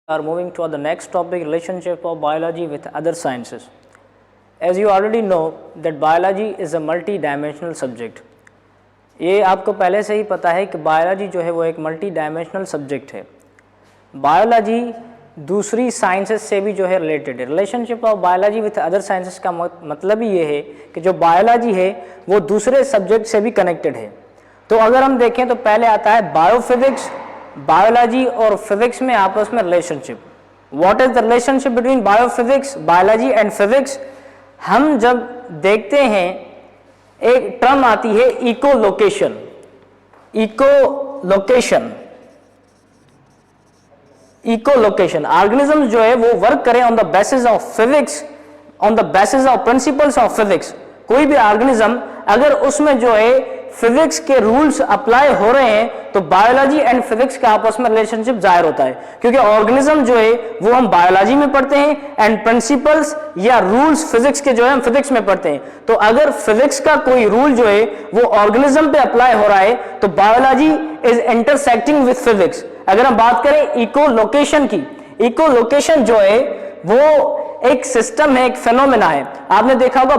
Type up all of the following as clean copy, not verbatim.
are moving to the next topic, relationship of biology with other sciences. As you already know that biology is a multi-dimensional subject. ये आपको पहले से ही पता है कि biology जो है वो एक मल्टी डायमेंशनल सब्जेक्ट है. बायोलॉजी दूसरी साइंसेस से भी जो है रिलेटेड है. Relationship of biology with other sciences का मतलब ही ये है कि जो बायोलॉजी है वो दूसरे सब्जेक्ट से भी कनेक्टेड है. तो अगर हम देखें तो पहले आता है बायोफिजिक्स. बायोलॉजी और फिजिक्स में आपस में relationship. What is the relationship between biophysics, biology and physics? हम जब देखते हैं एक टर्म आती है इकोलोकेशन. इकोलोकेशन ऑर्गेनिज्म जो है वो वर्क करें on the basis of physics, on the basis of principles of physics. कोई भी ऑर्गेनिज्म अगर उसमें जो है फिजिक्स के रूल्स अप्लाई हो रहे हैं तो बायोलॉजी एंड फिजिक्स का आपस में रिलेशनशिप जाहिर होता है, क्योंकि ऑर्गेनिज्म जो है वो हम बायोलॉजी में पढ़ते हैं एंड प्रिंसिपल्स या रूल्स फिजिक्स के जो है हम फिजिक्स में पढ़ते हैं. तो अगर फिजिक्स का कोई रूल जो है वो ऑर्गेनिज्म पे अप्लाई हो रहा है तो biology is intersecting with physics. अगर हम बात करें इकोलोकेशन की, इकोलोकेशन जो है वो एक सिस्टम है, एक फेनोमेना है. आपने देखा होगा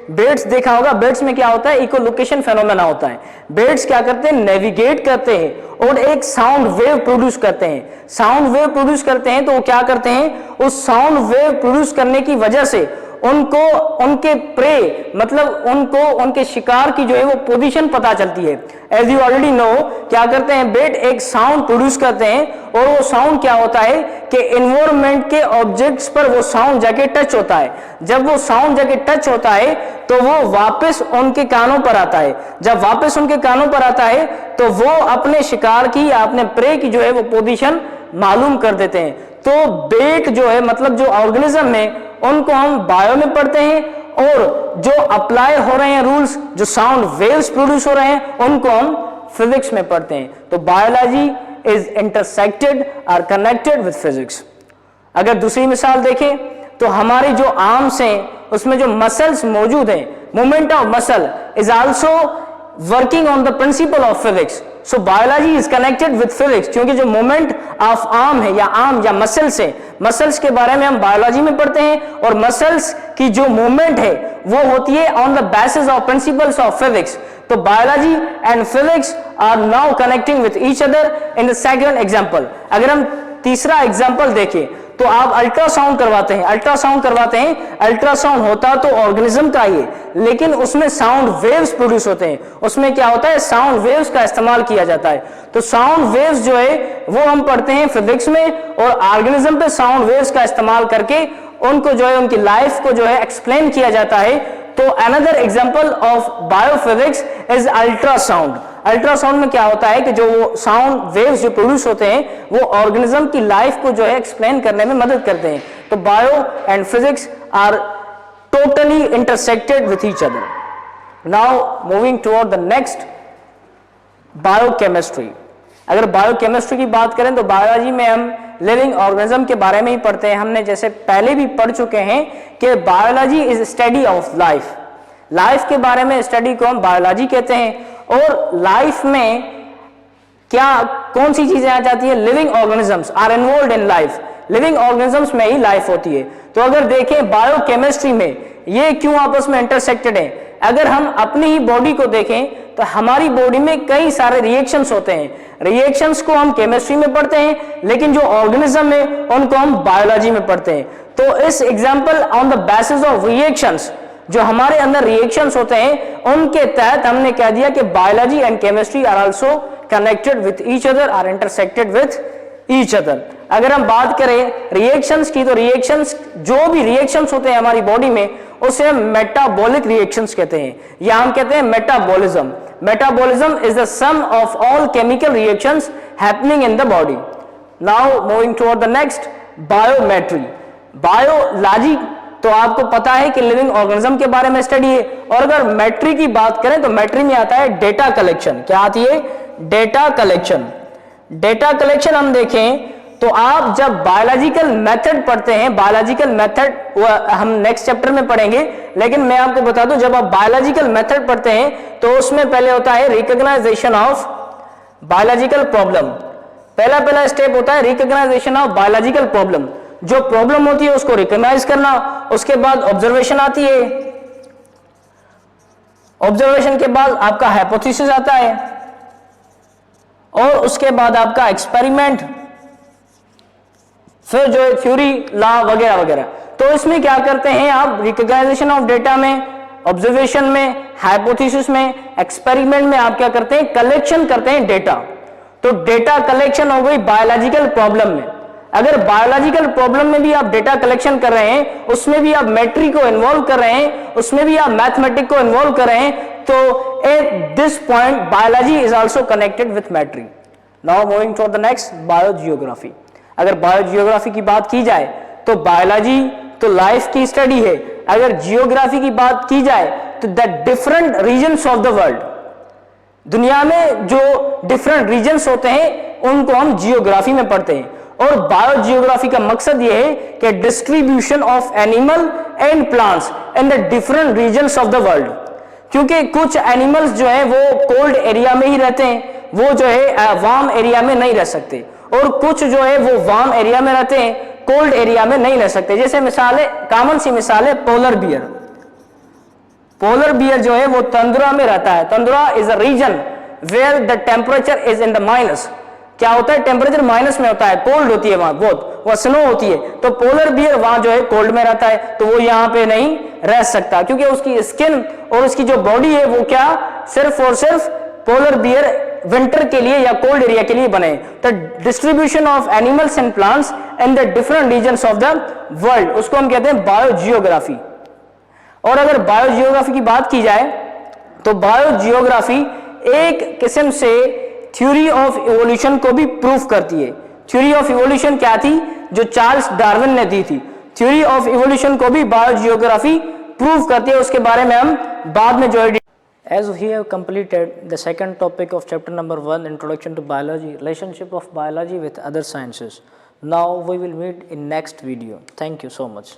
बेड्स देखा होगा. बेड्स में क्या होता है? इकोलोकेशन फेनोमेना होता है. बेड्स क्या करते हैं? नेविगेट करते हैं और एक साउंड वेव प्रोड्यूस करते हैं. साउंड वेव प्रोड्यूस करते हैं तो वो क्या करते हैं? उस साउंड वेव प्रोड्यूस करने की वजह से उनको उनके प्रे मतलब उनको उनके शिकार की जो है वो पोजीशन पता चलती है. एज यू ऑलरेडी नो क्या करते हैं? बेड एक साउंड प्रोड्यूस करते हैं और वो साउंड क्या होता है कि एनवायरनमेंट के ऑब्जेक्ट्स पर वो साउंड जाके टच होता है. जब वो साउंड जाके टच होता है तो वो वापस उनके कानों पर आता है. जब वापस उनके कानों पर आता है तो वो अपने शिकार की या अपने प्रे की जो है वो पोजीशन मालूम कर देते हैं. तो बेट जो है मतलब जो ऑर्गेनिज्म है उनको हम बायो में पढ़ते हैं और जो अप्लाई हो रहे हैं रूल्स, जो साउंड वेव्स प्रोड्यूस हो रहे हैं उनको हम फिजिक्स में पढ़ते हैं. तो बायोलॉजी इज इंटरसेक्टेड और कनेक्टेड विद फिजिक्स. अगर दूसरी मिसाल देखें तो हमारी जो आर्म्स हैं उसमें जो मसल्स मौजूद हैं, movement of muscle is also working on the principle of physics. So biology is connected with physics, क्योंकि जो मूवमेंट ऑफ आर्म है या आर्म या मसल्स है, मसल्स के बारे में हम बायोलॉजी में पढ़ते हैं और मसल्स की जो मूवमेंट है वो होती है on the basis of principles of physics. तो biology and physics are now connecting with each other. In the second example, अगर हम तीसरा एग्जांपल देखें तो आप अल्ट्रासाउंड करवाते हैं. अल्ट्रासाउंड होता तो ऑर्गेनिज्म का ही, लेकिन उसमें साउंड वेव्स प्रोड्यूस होते हैं. उसमें क्या होता है? साउंड वेव्स का इस्तेमाल किया जाता है. तो साउंड वेव्स जो है वो हम पढ़ते हैं फिजिक्स में और ऑर्गेनिज्म पे साउंड वेव्स का इस्तेमाल करके उनको जो है उनकी लाइफ को जो है एक्सप्लेन किया जाता है. तो another example of biophysics is ultrasound. Ultrasound में क्या होता है कि जो वो साउंड वेव्स जो प्रोड्यूस होते हैं वो ऑर्गेनिज्म की लाइफ को जो है एक्सप्लेन करने में मदद करते हैं. तो bio and physics are totally intersected with each other. Now moving toward the next, biochemistry. अगर बायोकेमिस्ट्री की बात करें तो बायोलॉजी में हम लिविंग ऑर्गेनिज्म के बारे में ही पढ़ते हैं. हमने जैसे पहले भी पढ़ चुके हैं कि biology is study of life. Life के बारे में स्टडी को हम बायोलॉजी कहते हैं. और लाइफ में क्या कौन सी चीजें आ जाती है? Living organisms are involved in life. Living organisms में ही लाइफ होती है. तो अगर देखें बायोकेमिस्ट्री में ये क्यों आपस में इंटरसेक्टेड है? अगर हम अपनी ही बॉडी को देखें तो हमारी बॉडी में कई सारे रिएक्शंस होते हैं. रिएक्शंस को हम केमिस्ट्री में पढ़ते हैं, लेकिन जो ऑर्गेनिज्म है उनको हम बायोलॉजी में पढ़ते हैं. तो इस example on the basis of reactions, जो हमारे अंदर रिएक्शंस होते हैं उनके तहत हमने कह दिया कि biology and chemistry are also connected with each other, are intersected with each other. अगर हम बात करें रिएक्शंस की तो रिएक्शंस, जो भी रिएक्शंस होते हैं हमारी बॉडी में उसे हम मेटाबॉलिक रिएक्शंस कहते हैं या हम कहते हैं metabolism. Metabolism is the sum of all chemical reactions happening in the body. Now moving toward the next, biometry. Biology तो आपको पता है कि लिविंग ऑर्गेनिज्म के बारे में स्टडी है. और अगर मैट्री की बात करें तो मैट्री में आता है डेटा कलेक्शन. क्या आती है? Data collection. डेटा कलेक्शन हम देखें तो आप जब बायोलॉजिकल मेथड पढ़ते हैं, बायोलॉजिकल मेथड हम नेक्स्ट चैप्टर में पढ़ेंगे, लेकिन मैं आपको बता दूं जब आप बायोलॉजिकल मेथड पढ़ते हैं तो उसमें पहले होता है रिकॉग्नाइजेशन ऑफ बायोलॉजिकल प्रॉब्लम. पहला स्टेप होता है रिकॉग्नाइजेशन ऑफ बायोलॉजिकल प्रॉब्लम, जो प्रॉब्लम होती है उसको रिकॉग्नाइज करना। उसके बाद ऑब्जर्वेशन आती है, ऑब्जर्वेशन के बाद आपका हाइपोथेसिस आता है, और उसके बाद आपका एक्सपेरिमेंट, फिर जो है थ्योरी, लॉ वगैरह वगैरह। तो इसमें क्या करते हैं आप, रिकॉग्नाइजेशन ऑफ डेटा में, ऑब्जर्वेशन में, हाइपोथेसिस में, एक्सपेरिमेंट में आप क्या करते हैं, कलेक्शन करते हैं डेटा। तो डेटा कलेक्शन हो गई बायोलॉजिकल प्रॉब्लम में। अगर बायोलॉजिकल प्रॉब्लम में भी आप डेटा कलेक्शन कर रहे हैं, उसमें भी आप मैट्रिक को इन्वॉल्व कर रहे हैं, उसमें भी आप मैथमेटिक को इन्वॉल्व कर रहे हैं, तो at this point biology is also connected with metric. Now moving to the next, biogeography. अगर बायोजियोग्राफी की बात की जाए तो बायोलॉजी तो लाइफ की स्टडी है, अगर जियोग्राफी की बात की जाए तो the different regions of the world, दुनिया में जो डिफरेंट रीजन्स होते हैं उनको हम जियोग्राफी में पढ़ते हैं। और बायोजियोग्राफी का मकसद यह है कि distribution of animal and plants in the different regions of the world, क्योंकि कुछ एनिमल्स जो है वो कोल्ड एरिया में ही रहते हैं, वो जो है वार्म एरिया में नहीं रह सकते, और कुछ जो है वो वार्म एरिया में रहते हैं, कोल्ड एरिया में नहीं रह सकते। जैसे मिसाल है, कॉमन सी मिसाल है पोलर बियर। पोलर बियर जो है वो तंद्रा में रहता है। Tundra is a region where the temperature is in the minus. क्या होता है, टेम्परेचर माइनस में होता है, कोल्ड होती है वहां, बहुत वह स्नो होती है। तो पोलर बियर वहां जो है कोल्ड में रहता है, तो वो यहाँ पे नहीं रह सकता, क्योंकि उसकी स्किन और उसकी जो बॉडी है वो क्या, सिर्फ और सिर्फ पोलर बियर विंटर के लिए या कोल्ड एरिया के लिए बने। The distribution of animals and plants in the different regions of the world, उसको हम कहते हैं बायोजियोग्राफी। और अगर बायोजियोग्राफी की बात की जाए तो बायोजियोग्राफी एक किस्म से थ्योरी ऑफ इवोल्यूशन को भी प्रूफ करती है। थ्योरी ऑफ इवोल्यूशन क्या थी, जो चार्ल्स डार्विन ने दी थी, थ्योरी ऑफ इवोल्यूशन को भी बायोजियोग्राफी प्रूफ करती है। उसके बारे में हम बाद में जो है, as we have completed the second topic of chapter number 1, introduction to biology, relationship of biology with other sciences. Now we will meet in next video. Thank you so much.